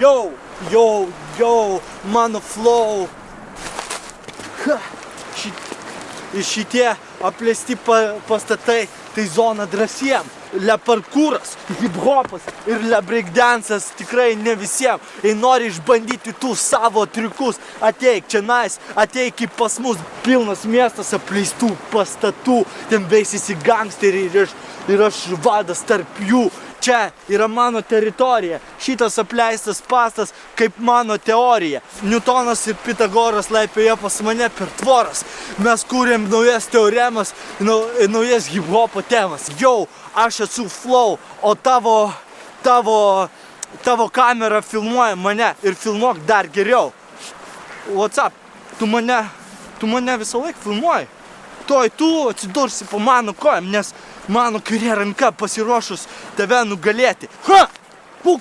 Yo, mano flow. Šitie apleisti pastatai, tai zona drąsiem. Le parkūras, hip-hopas ir le breakdance'as tikrai ne visiems. Jei nori išbandyti tų savo triukus, ateik čia ateik į pas mus. Pilnas miestas apleistų pastatų, ten veisėsi gangsteriai ir aš vadas tarp jų. Čia yra mano teritorija, šitas apleistas pastas kaip mano teorija. Newtonas ir Pitagoras laipioja pas mane per tvoras. Mes kūrėm naujas teoremas, naujas hip-hopo temas. Aš esu flow, o tavo kamera filmuoja mane ir filmuok dar geriau. What's up? Tu mane visą laiką filmuoji. Tu atsidursi po mano kojam, nes mano kairė ranka pasiruošus tave nugalėti. Puk!